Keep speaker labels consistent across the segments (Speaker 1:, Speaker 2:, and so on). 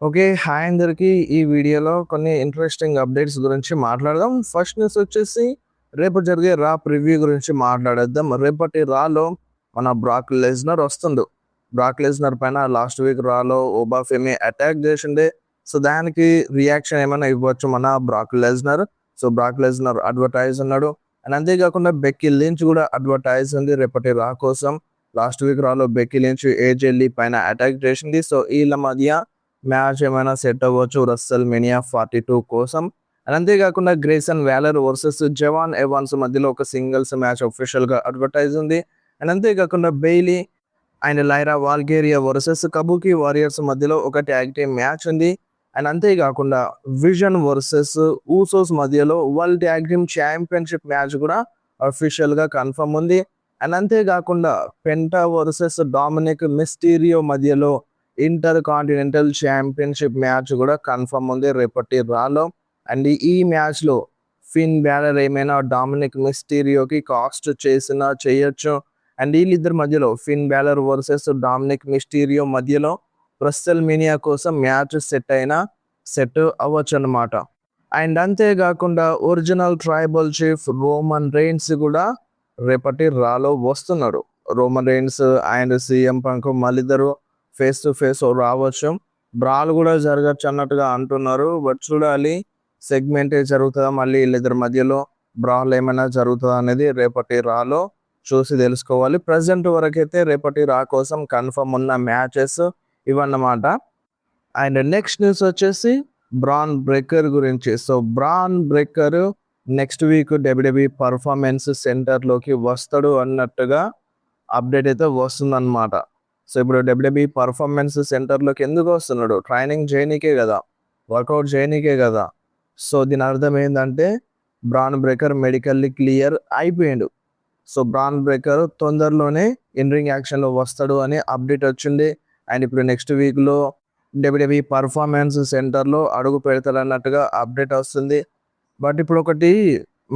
Speaker 1: Okay. Hi అందరికి. ఈ వీడియోలో కొన్ని ఇంట్రెస్టింగ్ అప్డేట్స్ గురించి మాట్లాడదాం. ఫస్ట్ న్యూస్ వచ్చేసి రేపు జరిగే రా ప్రివ్యూ గురించి మాట్లాడేద్దాం. రేపటి రాలో మన బ్రాక్ లెస్నర్ వస్తుండు. బ్రాక్ లెస్నర్ పైన లాస్ట్ వీక్ రాలో ఓబాఫెమి అటాక్ చేసిండే. సో దానికి రియాక్షన్ ఏమైనా ఇవ్వచ్చు మన Brock Lesnar. So Brock Lesnar advertise ఉన్నాడు. అండ్ అంతేకాకుండా బెక్కీ లించ్ కూడా అడ్వర్టైజ్ ఉంది రేపటి రా కోసం. లాస్ట్ వీక్ రాలో బెక్కీ లించ్ ఏజే లీ పైన అటాక్ చేసింది. సో వీళ్ళ మధ్య మ్యాచ్ ఏమైనా సెట్ అవ్వచ్చు రస్సెల్ మెనియా 42 కోసం. అండ్ అంతేకాకుండా Grayson Waller versus Je'Von Evans మధ్యలో ఒక సింగిల్స్ మ్యాచ్ అఫీషియల్గా అడ్వర్టైజ్ ఉంది. అండ్ అంతేకాకుండా Bayley and Lyra Valkyria versus Kabuki Warriors మధ్యలో ఒక ట్యాగ్ టీమ్ మ్యాచ్ ఉంది. అండ్ అంతేకాకుండా విజన్ వర్సెస్ ఊసోస్ మధ్యలో world tag team championship match కూడా అఫీషియల్గా కన్ఫర్మ్ ఉంది. అండ్ అంతేకాకుండా పెంటా వర్సెస్ డామినిక్ మిస్టీరియో మధ్యలో ఇంటర్ కాంటినెంటల్ ఛాంపియన్షిప్ మ్యాచ్ కూడా కన్ఫర్మ్ ఉంది రేపటి రాలో. అండ్ ఈ మ్యాచ్లో ఫిన్ బ్యాలర్ ఏమైనా డామినిక్ మిస్టీరియోకి కాస్ట్ చేసినా చేయొచ్చు. అండ్ వీళ్ళిద్దరి మధ్యలో Finn Balor versus Dominik Mysterio మధ్యలో రస్సెల్ మీనియా కోసం మ్యాచ్ సెట్ అవ్వచ్చు అనమాట. అండ్ అంతేకాకుండా original tribal chief Roman Reigns కూడా రేపటి రాలో వస్తున్నాడు. Roman Reigns and CM Punk మళ్ళిద్దరు ఫేస్ టు ఫేస్ రావచ్చు. బ్రాల్ కూడా జరగచ్చు అన్నట్టుగా అంటున్నారు. బట్ చూడాలి సెగ్మెంటే జరుగుతుందా, మళ్ళీ వీళ్ళిద్దరి మధ్యలో బ్రాల్ ఏమైనా జరుగుతుందా అనేది రేపటి రాలో చూసి తెలుసుకోవాలి. ప్రజెంట్ వరకైతే రేపటి రా కోసం కన్ఫర్మ్ ఉన్న మ్యాచెస్ ఇవన్నమాట. అండ్ నెక్స్ట్ న్యూస్ వచ్చేసి బ్రాన్ బ్రేకర్ గురించి. So Bron Breakker next week WWE performance సెంటర్లోకి వస్తాడు అన్నట్టుగా అప్డేట్ అయితే వస్తుందన్నమాట. సో ఇప్పుడు డబ్ల్యూడబ్ల్యూఈ పర్ఫార్మెన్స్ సెంటర్లోకి ఎందుకు వస్తున్నాడు? ట్రైనింగ్ చేయనీకే కదా, వర్కౌట్ చేయనీకే కదా. సో దీని అర్థం ఏంటంటే బ్రాన్ బ్రేకర్ మెడికల్లీ క్లియర్ అయిపోయాడు. సో బ్రాన్ బ్రేకర్ తొందరలోనే ఇన్ రింగ్ యాక్షన్లో వస్తాడు అని అప్డేట్ వచ్చింది. అండ్ ఇప్పుడు నెక్స్ట్ వీక్లో డబ్ల్యూడబ్ల్యూఈ పర్ఫార్మెన్స్ సెంటర్లో అడుగు పెడతాడన్నట్టుగా అప్డేట్ వస్తుంది. బట్ ఇప్పుడు ఒకటి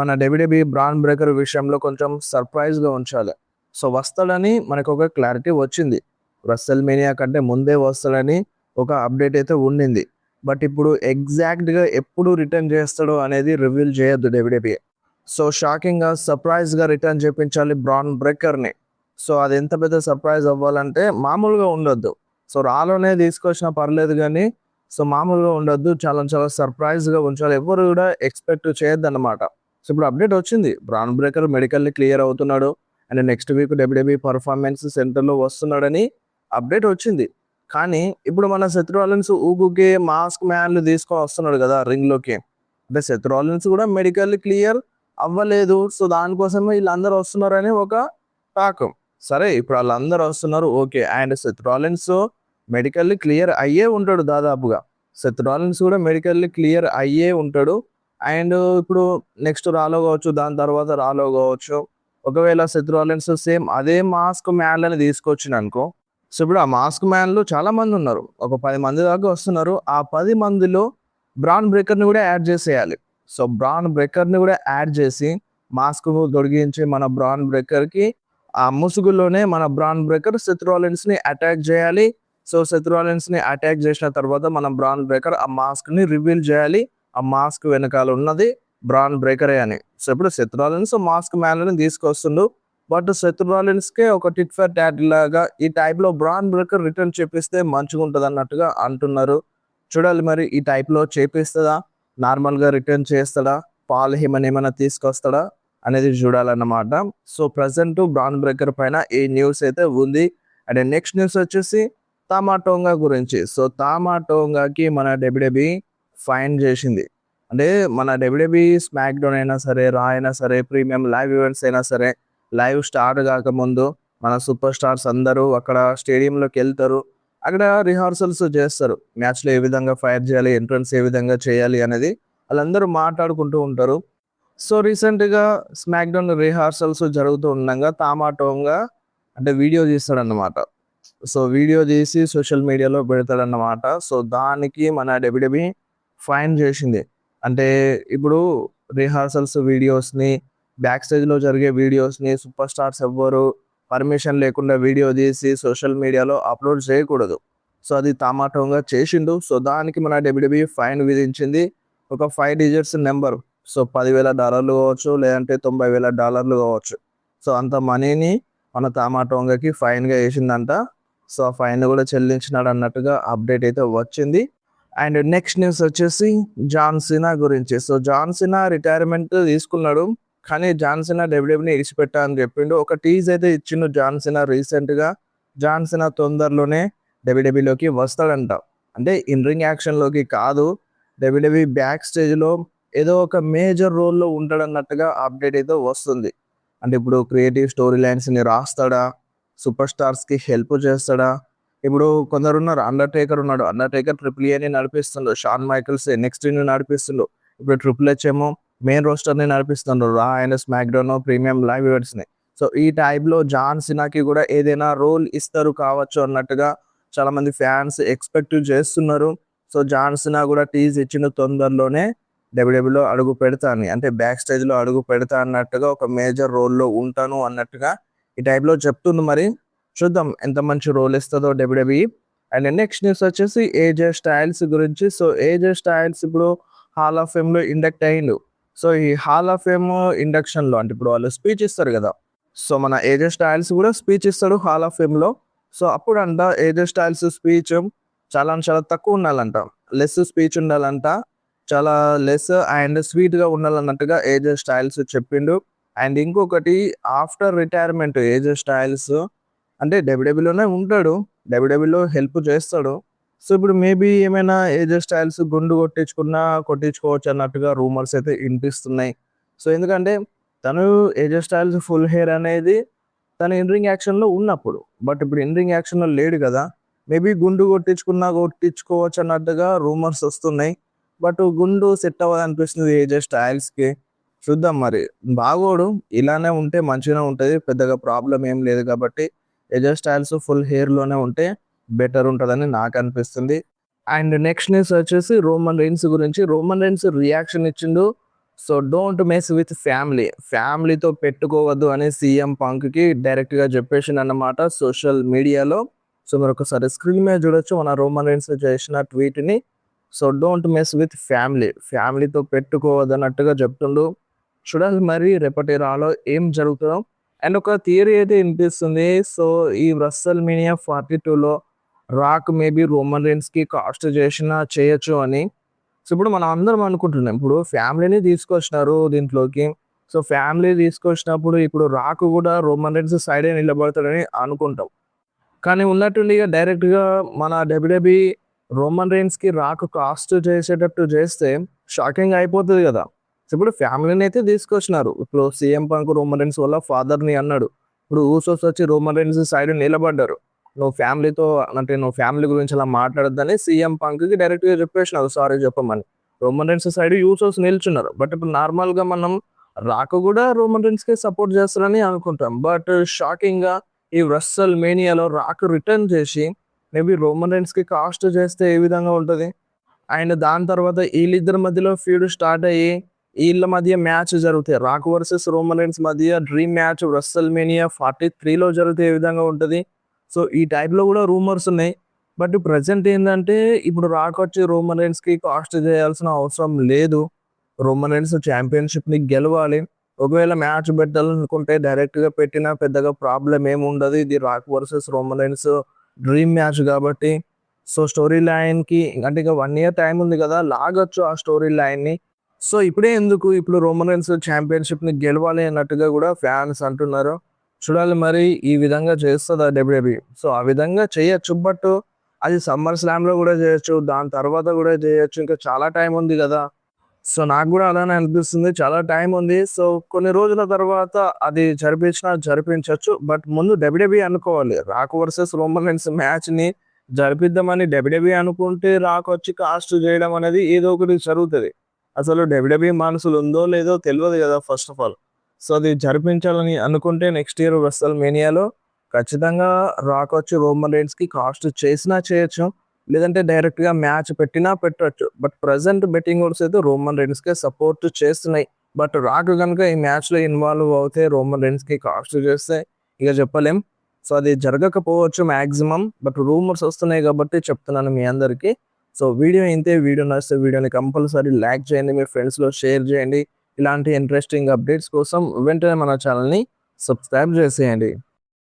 Speaker 1: మన డబ్ల్యూడబ్ల్యూఈ బ్రాన్ బ్రేకర్ విషయంలో కొంచెం సర్ప్రైజ్గా ఉంచాలి. సో వస్తాడని మనకు ఒక క్లారిటీ వచ్చింది. రస్సెల్ మేనియా కంటే ముందే వస్తాడని ఒక అప్డేట్ అయితే ఉండింది. బట్ ఇప్పుడు ఎగ్జాక్ట్గా ఎప్పుడు రిటర్న్ చేస్తాడో అనేది రివీల్ చేయొద్దు డబ్ల్యూడబ్ల్యూఈ. సో షాకింగ్గా సర్ప్రైజ్గా రిటర్న్ చేయించాలి బ్రాన్ బ్రేకర్ని. సో అది ఎంత పెద్ద సర్ప్రైజ్ అవ్వాలంటే మామూలుగా ఉండొద్దు. సో రాలోనే తీసుకొచ్చినా పర్లేదు కానీ సో మామూలుగా ఉండొద్దు, చాలా చాలా సర్ప్రైజ్గా ఉంచాలి. ఎవరు కూడా ఎక్స్పెక్ట్ చేయొద్దు అన్నమాట. సో ఇప్పుడు అప్డేట్ వచ్చింది, బ్రాన్ బ్రేకర్ మెడికల్లీ క్లియర్ అవుతున్నాడు and next week WWE performance సెంటర్లో వస్తున్నాడని అప్డేట్ వచ్చింది. కానీ ఇప్పుడు మన సెత్ రాలిన్స్ ఊగుకే మాస్క్ మ్యాన్లు తీసుకొని వస్తున్నాడు కదా రింగ్లోకి. అంటే సెత్ రాలిన్స్ కూడా మెడికల్లీ క్లియర్ అవ్వలేదు. సో దానికోసమే వీళ్ళందరూ వస్తున్నారని ఒక టాక్. సరే ఇప్పుడు వాళ్ళందరూ వస్తున్నారు okay. And Seth Rollins medically clear అయ్యే ఉంటాడు దాదాపుగా. సెత్ రాలిన్స్ కూడా మెడికల్లీ క్లియర్ అయ్యే ఉంటాడు. అండ్ ఇప్పుడు నెక్స్ట్ రాలో కావచ్చు, దాని తర్వాత రాలో కావచ్చు. ఒకవేళ సెత్ రాలిన్స్ సేమ్ అదే మాస్క్ మ్యాన్లని తీసుకొచ్చిన అనుకో, సో ఇప్పుడు ఆ మాస్క్ మ్యాన్లు చాలా మంది ఉన్నారు, ఒక 10 మంది దాకా వస్తున్నారు. ఆ 10 మందిలో బ్రాన్ బ్రేకర్ని కూడా యాడ్ చేసేయాలి. సో బ్రాన్ బ్రేకర్ని కూడా యాడ్ చేసి మాస్క్ తొడిగించి మన బ్రాన్ బ్రేకర్కి ఆ ముసుగులోనే మన బ్రాన్ బ్రేకర్ సెత్ రాలిన్స్ని అటాక్ చేయాలి. సో సెత్ రాలిన్స్ని అటాక్ చేసిన తర్వాత మన బ్రాన్ బ్రేకర్ ఆ మాస్క్ని రివీల్ చేయాలి. ఆ మాస్క్ వెనకాల ఉన్నది బ్రాన్ బ్రేకరే అని. సో ఇప్పుడు సెత్ రాలిన్స్ మాస్క్ మ్యాన్లని తీసుకొస్తుండు. బట్ సెత్ రాలిన్స్కే ఒక టిట్ ఫర్ టాట్ లాగా ఈ టైప్లో బ్రాన్ బ్రేకర్ రిటర్న్ చేపిస్తే మంచిగా ఉంటుంది అన్నట్టుగా అంటున్నారు. చూడాలి మరి ఈ టైప్లో చేపిస్తుందా, నార్మల్గా రిటర్న్ చేస్తాడా, పాల్ హేమన్ ఏమైనా తీసుకొస్తాడా అనేది చూడాలన్నమాట. సో ప్రజెంట్ బ్రాన్ బ్రేకర్ పైన ఈ న్యూస్ అయితే ఉంది. అండ్ నెక్స్ట్ న్యూస్ వచ్చేసి తామా టోంగా గురించి. సో తామా టోంగాకి మన డబ్ల్యూడబ్ల్యూఈ ఫైన్ చేసింది. అంటే మన డబ్ల్యూడబ్ల్యూఈ స్మాక్ డౌన్ అయినా సరే, రా అయినా సరే, ప్రీమియం లైవ్ ఈవెంట్స్ అయినా సరే, లైవ్ స్టార్ట్ కాకముందు మన సూపర్ స్టార్స్ అందరూ అక్కడ స్టేడియంలోకి వెళ్తారు. అక్కడ రిహార్సల్స్ చేస్తారు. మ్యాచ్లో ఏ విధంగా ఫైర్ చేయాలి, ఎంట్రన్స్ ఏ విధంగా చేయాలి అనేది వాళ్ళందరూ మాట్లాడుకుంటూ ఉంటారు. సో రీసెంట్గా స్మాక్ డౌన్ రిహార్సల్స్ జరుగుతూ ఉండగా తామా టోంగా అంటే వీడియో తీస్తాడన్నమాట. సో వీడియో తీసి సోషల్ మీడియాలో పెడతాడన్నమాట. సో దానికి మన డబ్ల్యూడబ్ల్యూఈ ఫైన్ చేసింది. అంటే ఇప్పుడు రిహార్సల్స్ వీడియోస్ని, బ్యాక్ స్టేజ్లో జరిగే వీడియోస్ని సూపర్ స్టార్స్ ఎవ్వరు పర్మిషన్ లేకుండా వీడియో తీసి సోషల్ మీడియాలో అప్లోడ్ చేయకూడదు. సో అది తామాటంగా చేసిండు. సో దానికి మన డబ్ల్యూడబ్ల్యూఈ ఫైన్ విధించింది. ఒక 5 డిజిట్స్ నెంబర్. సో $10,000 కావచ్చు, లేదంటే $90,000 కావచ్చు. సో అంత మనీని మన తామాటంగకి ఫైన్‌గా ఏసిందంట. సో ఆ ఫైన్ కూడా చెల్లించినాడు అన్నట్టుగా అప్డేట్ అయితే వచ్చింది. అండ్ నెక్స్ట్ న్యూస్ వచ్చేసి జాన్ సీనా గురించి. సో జాన్ సీనా రిటైర్మెంట్ తీసుకున్నాడు. కానీ జాన్ సీనా డబ్ల్యూడబ్ల్యూఈని ఇడిచిపెట్టా అని చెప్పిండు. ఒక టీజ్ అయితే ఇచ్చిండు జాన్ సీనా రీసెంట్‌గా. జాన్ సీనా తొందరలోనే డబ్ల్యూడబ్ల్యూఈలోకి వస్తాడంట. అంటే ఇన్ రింగ్ యాక్షన్‌లోకి కాదు. డబ్ల్యూడబ్ల్యూఈ బ్యాక్ స్టేజ్‌లో ఏదో ఒక మేజర్ రోల్‌లో ఉంటాడన్నట్టుగా అప్డేట్ అయితే వస్తుంది. అంటే ఇప్పుడు క్రియేటివ్ స్టోరీ లైన్స్‌ని రాస్తాడా? సూపర్ స్టార్స్‌కి హెల్ప్ చేస్తాడా? ఇప్పుడు కొందరున్నారు. అండర్‌టేకర్ ఉన్నాడు. అండర్‌టేకర్ ట్రిపుల్ ఏని నడిపిస్తుండు. షాన్ మైకిల్స్ ఎన్ఎక్స్‌టీని నడిపిస్తుండు. ఇప్పుడు ట్రిపుల్ హెచ్ ఏమో మెయిన్ రోస్టర్‌ని నడిపిస్తుండు. Raw and SmackDown premium live ఈవెంట్స్‌ని. సో ఈ టైప్‌లో జాన్ సీనాకి కూడా ఏదైనా రోల్ ఇస్తారు కావచ్చు అన్నట్టుగా చాలామంది ఫ్యాన్స్ ఎక్స్‌పెక్ట్ చేస్తున్నారు. సో జాన్ సీనా కూడా టీజ్ ఇచ్చిండు తొందరలోనే డబ్ల్యూడబ్ల్యూలో అడుగు పెడతా అని. అంటే బ్యాక్ స్టేజ్‌లో అడుగు పెడతా అన్నట్టుగా ఒక మేజర్ రోల్‌లో ఉంటాను అన్నట్టుగా ఈ టైప్‌లో చెప్తుంది మరి. చూద్దాం ఎంత మంచి రోల్ ఇస్తదో డబ్ల్యూడబ్ల్యూఈ. అండ్ నెక్స్ట్ న్యూస్ వచ్చేసి ఏజే స్టైల్స్ గురించి. సో ఏజే స్టైల్స్ ఇప్పుడు హాల్ ఆఫ్ ఫేమ్‌లో ఇండక్ట్ అయ్యిండు. సో ఈ హాల్ ఆఫ్ ఫేమ్ ఇండక్షన్‌లో అంటే ఇప్పుడు వాళ్ళు స్పీచ్ ఇస్తారు కదా! సో మన ఏజే స్టైల్స్ కూడా స్పీచ్ ఇస్తాడు హాల్ ఆఫ్ ఫేమ్‌లో. సో అప్పుడంట ఏజే స్టైల్స్ స్పీచ్ చాలా చాలా తక్కువ ఉండాలంట. లెస్ స్పీచ్ ఉండాలంట. చాలా లెస్ అండ్ స్వీట్‌గా ఉండాలన్నట్టుగా ఏజే స్టైల్స్ చెప్పిండు. అండ్ ఇంకొకటి ఆఫ్టర్ రిటైర్మెంట్ ఏజే స్టైల్స్ అంటే డబ్ల్యూడబ్ల్యూలోనే ఉంటాడు. డబ్ల్యూడబ్ల్యూలో హెల్ప్ చేస్తాడు. సో ఇప్పుడు మేబీ ఏమైనా ఏజే స్టైల్స్ గుండు కొట్టించుకున్నా కొట్టించుకోవచ్చు అన్నట్టుగా రూమర్స్ అయితే వినిపిస్తున్నాయి. సో ఎందుకంటే తను ఏజే స్టైల్స్ ఫుల్ హెయిర్ అనేది తను ఇన్ రింగ్ యాక్షన్‌లో ఉన్నప్పుడు. బట్ ఇప్పుడు ఇన్ రింగ్ యాక్షన్‌లో లేడు కదా! మేబీ గుండు కొట్టించుకున్నా కొట్టించుకోవచ్చు అన్నట్టుగా రూమర్స్ వస్తున్నాయి. బట్ గుండు సెట్ అవ్వదనిపిస్తుంది ఏజే స్టైల్స్‌కి. చూద్దాం మరి. బాగోడు. ఇలానే ఉంటే మంచిగానే ఉంటది. పెద్దగా ప్రాబ్లమ్ ఏం లేదు కాబట్టి ఏజే స్టైల్స్ ఫుల్ హెయిర్‌లోనే ఉంటే బెటర్ ఉంటదని నాకనిపిస్తుంది. అండ్ నెక్స్ట్ న్యూస్ వచ్చేసి రోమన్ రెయిన్స్ గురించి. రోమన్ రెయిన్స్ రియాక్షన్ ఇచ్చిండు. So don't mess with family. ఫ్యామిలీతో పెట్టుకోవద్దు అని సీఎం పంక్‌కి డైరెక్ట్‌గా చెప్పేసిండన్నమాట సోషల్ మీడియాలో. సో మరొకసారి స్క్రీన్ మీద చూడొచ్చు మన రోమన్ రెయిన్స్ చేసిన ట్వీట్‌ని. So don't mess with family. ఫ్యామిలీతో పెట్టుకోవద్దన్నట్టుగా చెప్తుండు. చూడాలి మరి రేపటి రాలో ఏం జరుగుతుందో. అండ్ ఒక థియరీ అయితే వినిపిస్తుంది. సో ఈ రస్సెల్ మీనియా 42లో రాక్ మేబీ రోమన్ రెయిన్స్‌కి కాస్ట్ చేసినా చేయొచ్చు అని. సో ఇప్పుడు మనం అందరం అనుకుంటున్నాం. ఇప్పుడు ఫ్యామిలీని తీసుకొచ్చినారు దీంట్లోకి. సో ఫ్యామిలీ తీసుకొచ్చినప్పుడు ఇప్పుడు రాక్ కూడా రోమన్ రెయిన్స్ సైడే నిలబడతాడని అనుకుంటాం. కానీ ఉన్నట్టుండి ఇక డైరెక్ట్‌గా మన డబ్ల్యూడబ్ల్యూఈ రోమన్ రెయిన్స్‌కి రాక్ కాస్ట్ చేసేటట్టు చేస్తే షాకింగ్ అయిపోతది కదా! సో ఇప్పుడు ఫ్యామిలీని అయితే తీసుకొచ్చినారు. ఇప్పుడు సీఎం పంక్ రోమన్ రెయిన్స్ వాళ్ళ ఫాదర్‌ని అన్నాడు. ఇప్పుడు ఊసోస్ వచ్చి రోమన్ రెయిన్స్ సైడ్ నిలబడ్డారు. నువ్వు ఫ్యామిలీతో అంటే నువ్వు ఫ్యామిలీ గురించి అలా మాట్లాడొద్దని సీఎం పంక్‌కి డైరెక్ట్‌గా చెప్పేసినారు సారీ చెప్పమని. రోమన్ రెయిన్స్ సైడ్ యూసోస్ నిల్చున్నారు. బట్ ఇప్పుడు నార్మల్‌గా మనం రాక్ కూడా రోమన్ రెయిన్స్‌కే సపోర్ట్ చేస్తారని అనుకుంటాం. బట్ షాకింగ్‌గా ఈ రస్సెల్ మేనియాలో రాక్ రిటర్న్ చేసి మేబీ రోమన్ రెయిన్స్‌కి కాస్ట్ చేస్తే ఏ విధంగా ఉంటది? అండ్ దాని తర్వాత ఈళ్ళిద్దరి మధ్యలో ఫ్యూడ్ స్టార్ట్ అయ్యి ఈళ్ళ మధ్య మ్యాచ్ జరుగుతాయి. రాక్ వర్సెస్ రోమన్ రెయిన్స్ మధ్య డ్రీమ్ మ్యాచ్ రస్సెల్ మేనియా 43లో జరిగితే ఏ విధంగా ఉంటది? సో ఈ టైప్‌లో కూడా రూమర్స్ ఉన్నాయి. బట్ ప్రెజెంట్ ఏందంటే ఇప్పుడు రాక్ వచ్చి రోమన్ రెయిన్స్‌కి కాస్ట్ చేయాల్సిన అవసరం లేదు. రోమన్ రెయిన్స్ ఛాంపియన్‌షిప్‌ని గెలవాలి. ఒకవేళ మ్యాచ్ పెట్టాలనుకుంటే డైరెక్ట్‌గా పెట్టినా పెద్దగా ప్రాబ్లమ్ ఏముండదు. ఇది rock versus Roman rains dream match కాబట్టి. సో స్టోరీ లైన్‌కి అంటే ఇక 1 ఇయర్ టైమ్ ఉంది కదా! లాగొచ్చు ఆ స్టోరీ లైన్‌ని. సో ఇప్పుడే ఎందుకు ఇప్పుడు రోమన్ రెయిన్స్ ఛాంపియన్‌షిప్‌ని గెలవాలి అన్నట్టుగా కూడా ఫ్యాన్స్ అంటున్నారు. చూడాలి మరి ఈ విధంగా చేస్తదా డబ్ల్యూడబ్ల్యూఈ. సో ఆ విధంగా చేయొచ్చు. బట్ అది సమ్మర్ స్లామ్‌లో కూడా చేయొచ్చు. దాని తర్వాత కూడా చేయొచ్చు. ఇంకా చాలా టైం ఉంది కదా! సో నాకు కూడా అలానే అనిపిస్తుంది. చాలా టైం ఉంది. సో కొన్ని రోజుల తర్వాత అది జరిపించినా జరిపించొచ్చు. బట్ ముందు డబ్ల్యూడబ్ల్యూఈ అనుకోవాలి. రాక్ వర్సెస్ రోమన్ రెయిన్స్ మ్యాచ్‌ని జరిపిద్దామని డబ్ల్యూడబ్ల్యూఈ అనుకుంటే రాక్ వచ్చి కాస్ట్ చేయడం అనేది ఏదో ఒకటి జరుగుతది. అసలు డబ్ల్యూడబ్ల్యూఈ మనసులో ఉందో లేదో తెలవదు కదా ఫస్ట్ ఆఫ్ ఆల్. సో అది జరిపించాలని అనుకుంటే నెక్స్ట్ ఇయర్ రెస్సెల్ మేనియాలో ఖచ్చితంగా రాక్ వచ్చి రోమన్ రెయిన్స్‌కి కాస్ట్ చేసినా చేయొచ్చు. లేదంటే డైరెక్ట్‌గా మ్యాచ్ పెట్టినా పెట్టొచ్చు. బట్ ప్రెజెంట్ బెట్టింగ్ ఓడ్స్ అయితే రోమన్ రెయిన్స్‌కే సపోర్ట్ చేస్తున్నాయి. బట్ రాక్ గనుక ఈ మ్యాచ్‌లో ఇన్వాల్వ్ అవుతే రోమన్ రెయిన్స్‌కి కాస్ట్ చేస్తే ఇక చెప్పలేం. సో అది జరగకపోవచ్చు మ్యాక్సిమం, బట్ రూమర్స్ వస్తున్నాయి కాబట్టి చెప్తున్నాను మీ అందరికీ. సో వీడియో ఇంతే. వీడియో నచ్చితే వీడియోని కంపల్సరీ లైక్ చేయండి, మీ ఫ్రెండ్స్లో షేర్ చేయండి. ఇలాంటి ఇంట్రెస్టింగ్ అప్డేట్స్ కోసం వెంటనే మన ఛానల్ని సబ్స్క్రైబ్ చేసేయండి.